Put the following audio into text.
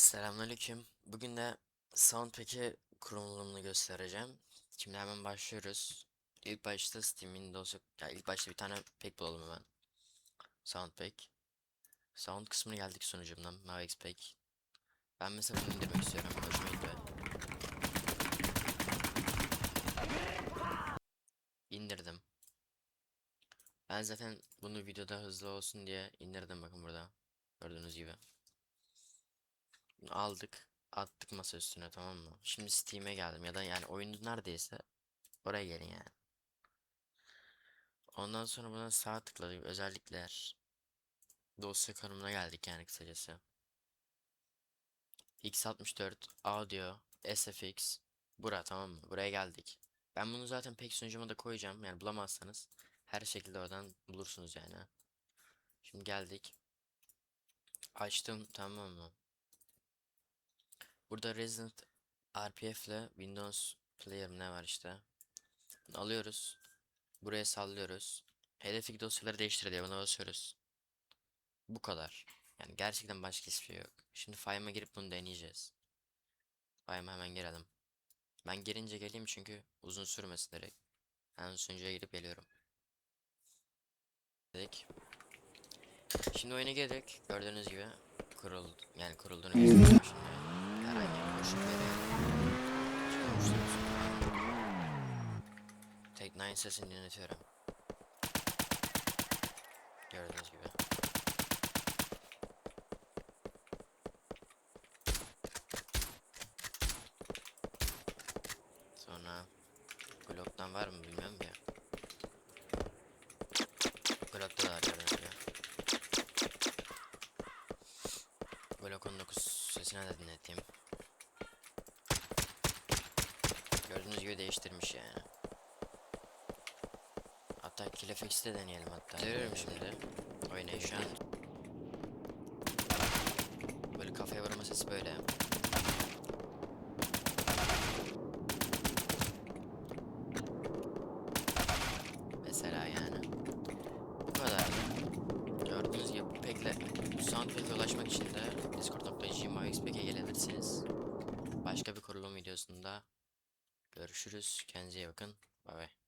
Selamünaleyküm. Bugün de Soundpack'i kurulumunu göstereceğim. Şimdi hemen başlıyoruz. İlk başta Steam Windows yok. Ya ilk başta bir tane pack bulalım hemen. Soundpack. Sound kısmına geldik sunucumdan. Mavix Pack. Ben mesela bunu indirmek istiyorum. Hoşuma gitti. İndirdim. Ben zaten bunu videoda hızlı olsun diye indirdim, bakın burada. Gördüğünüz gibi. Bunu aldık. Attık masa üstüne, tamam mı? Şimdi Steam'e geldim ya da yani oyunun neredeyse oraya gelin yani. Ondan sonra buna sağ tıkladık. Özellikler. Dosya konumuna geldik yani kısacası. X64, Audio, SFX. Bura, tamam mı? Buraya geldik. Ben bunu zaten pek sunucuma da koyacağım. Yani bulamazsanız her şekilde oradan bulursunuz yani. Şimdi geldik. Açtım, tamam mı? Burada Resident RPF ile Windows Player ne var işte. Bunu alıyoruz. Buraya sallıyoruz. Hedefteki dosyaları değiştir diye buna basıyoruz. Bu kadar. Yani gerçekten başka hiçbir şey yok. Şimdi FileM'a girip bunu deneyeceğiz. FileM'a hemen girelim. Ben girince geleyim çünkü uzun sürmesin direkt. Ben sunucuya girip geliyorum. Dedik. Şimdi oyuna girdik. Gördüğünüz gibi kuruldu. Yani kurulduğunu göstereceğim şimdi. Herhangi bir boşluk veriyor. Çıkmıştır. Tek9 sesini yönetiyorum. Gördüğünüz gibi. Sonra Glock'tan var mı bilmiyorum ya. Glock'ta da var, gördüğünüz gibi. Glock 19 sesine de dinleteyim. Gördüğünüz gibi değiştirmiş yani. Hatta Killfix'i de deneyelim hatta. Görüyorum şimdi. Oynayın şu an. Böyle kafaya vurma sesi böyle. Mesela yani. Bu kadardı. Gördüğünüz gibi pekle Soundpack'e ulaşmak için de discord.gmavxpack'e gelebilirsiniz. Başka bir kurulum videosunda görüşürüz. Kendinize iyi bakın. Bay bay.